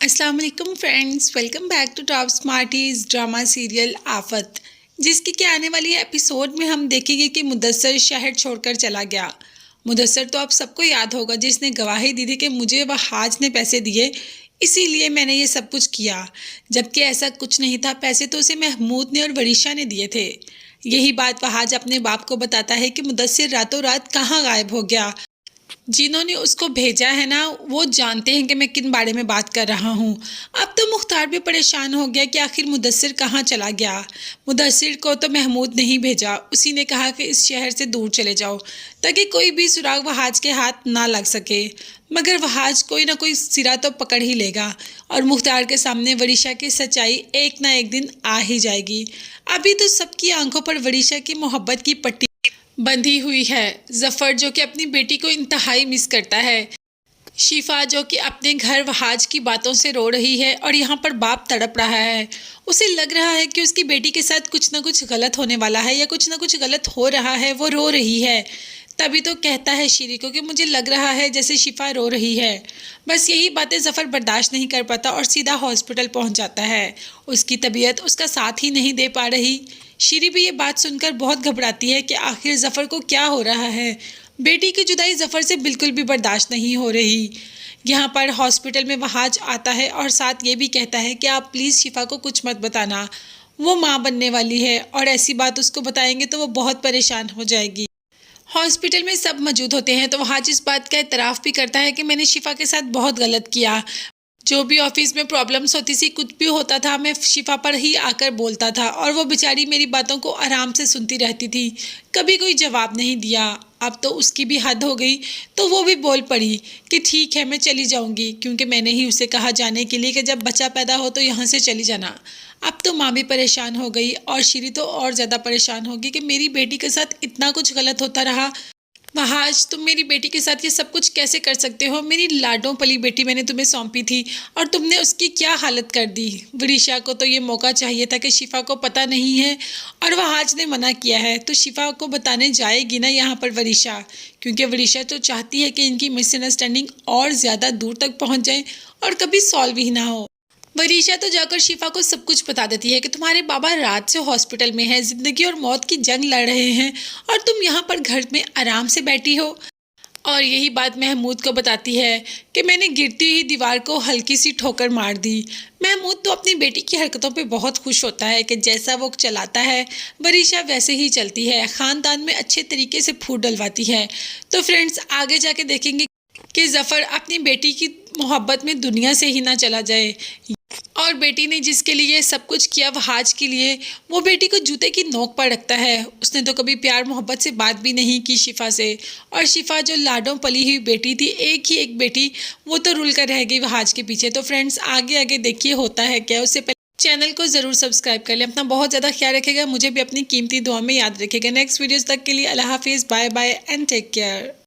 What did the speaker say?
अस्सलाम वालेकुम friends, welcome back to Top Smarties drama serial आफत। जिसकी कि आने वाली एपिसोड में हम देखेंगे कि मुदस्सर शहर छोड़कर चला गया। मुदस्सर तो आप सबको याद होगा, जिसने गवाही दी थी कि मुझे वह हाज ने पैसे दिए, इसीलिए मैंने ये सब कुछ किया। जबकि ऐसा कुछ नहीं था, पैसे तो उसे महमूद ने और वरीशा ने दिए थे। यही बात वहाज अपने बाप को बताता है कि मुदस्सिर रातों रात कहाँ गायब हो गया। जिन्होंने उसको भेजा है ना, वो जानते हैं कि मैं किन बारे में बात कर रहा हूँ। अब तो मुख्तार भी परेशान हो गया कि आखिर मुदस्सिर कहाँ चला गया। मुदस्सिर को तो महमूद नहीं भेजा, उसी ने कहा कि इस शहर से दूर चले जाओ ताकि कोई भी सुराग वहाज के हाथ ना लग सके। मगर वहाज कोई ना कोई सिरा तो पकड़ ही लेगा और मुख्तार के सामने वरीशा की सच्चाई एक ना एक दिन आ ही जाएगी। अभी तो सबकी आंखों पर वरीशा की मोहब्बत की पट्टी बंधी हुई है। जफर जो कि अपनी बेटी को इंतहाई मिस करता है। शिफा जो कि अपने घर वहाज की बातों से रो रही है और यहाँ पर बाप तड़प रहा है। उसे लग रहा है कि उसकी बेटी के साथ कुछ ना कुछ गलत होने वाला है या कुछ ना कुछ गलत हो रहा है। वो रो रही है, तभी तो कहता है शीरी को कि मुझे लग रहा है जैसे शिफा रो रही है। बस यही बातें जफ़र बर्दाश्त नहीं कर पाता और सीधा हॉस्पिटल पहुंच जाता है। उसकी तबीयत उसका साथ ही नहीं दे पा रही। शीरी भी ये बात सुनकर बहुत घबराती है कि आखिर जफ़र को क्या हो रहा है। बेटी की जुदाई जफ़र से बिल्कुल भी बर्दाश्त नहीं हो रही। यहाँ पर हॉस्पिटल में वहाज आता है और साथ ये भी कहता है कि आप प्लीज़ शिफा को कुछ मत बताना, वो माँ बनने वाली है और ऐसी बात उसको बताएंगे तो वो बहुत परेशान हो जाएगी। हॉस्पिटल में सब मौजूद होते हैं तो वहाज इस बात का एतराफ़ भी करता है कि मैंने शिफा के साथ बहुत गलत किया। जो भी ऑफिस में प्रॉब्लम्स होती थी, कुछ भी होता था, मैं शिफा पर ही आकर बोलता था और वो बेचारी मेरी बातों को आराम से सुनती रहती थी, कभी कोई जवाब नहीं दिया। अब तो उसकी भी हद हो गई, तो वो भी बोल पड़ी कि ठीक है मैं चली जाऊंगी, क्योंकि मैंने ही उसे कहा जाने के लिए कि जब बच्चा पैदा हो तो यहाँ से चली जाना। अब तो माँ भी परेशान हो गई और श्री तो और ज़्यादा परेशान होगी कि मेरी बेटी के साथ इतना कुछ गलत होता रहा। वहाज, तुम मेरी बेटी के साथ ये सब कुछ कैसे कर सकते हो? मेरी लाडों पली बेटी मैंने तुम्हें सौंपी थी और तुमने उसकी क्या हालत कर दी। वरीशा को तो ये मौका चाहिए था कि शिफा को पता नहीं है और वहाज ने मना किया है, तो शिफा को बताने जाएगी ना यहाँ पर वरीशा, क्योंकि वरीशा तो चाहती है कि इनकी मिसअंडरस्टैंडिंग और ज़्यादा दूर तक पहुँच जाए और कभी सॉल्व ही ना हो। वरीशा तो जाकर शिफा को सब कुछ बता देती है कि तुम्हारे बाबा रात से हॉस्पिटल में हैं, जिंदगी और मौत की जंग लड़ रहे हैं और तुम यहाँ पर घर में आराम से बैठी हो। और यही बात महमूद को बताती है कि मैंने गिरती हुई दीवार को हल्की सी ठोकर मार दी। महमूद तो अपनी बेटी की हरकतों पे बहुत खुश होता है कि जैसा वो चलाता है वरीशा वैसे ही चलती है, ख़ानदान में अच्छे तरीके से फूट डलवाती है। तो फ्रेंड्स, आगे जाके देखेंगे कि जफ़र अपनी बेटी की मोहब्बत में दुनिया से ही ना चला जाए और बेटी ने जिसके लिए सब कुछ किया वहाज के लिए, वो बेटी को जूते की नोक पर रखता है। उसने तो कभी प्यार मोहब्बत से बात भी नहीं की शिफा से, और शिफा जो लाडों पली हुई बेटी थी, एक ही एक बेटी, वो तो रुल कर रह गई वहाज के पीछे। तो फ्रेंड्स, आगे आगे देखिए होता है क्या। उससे पहले चैनल को ज़रूर सब्सक्राइब कर लें। अपना बहुत ज़्यादा ख्याल रखेगा, मुझे भी अपनी कीमती दुआ में याद रखेगा। नेक्स्ट वीडियोज़ तक के लिए अल्लाह हाफिज़, bye bye and take care.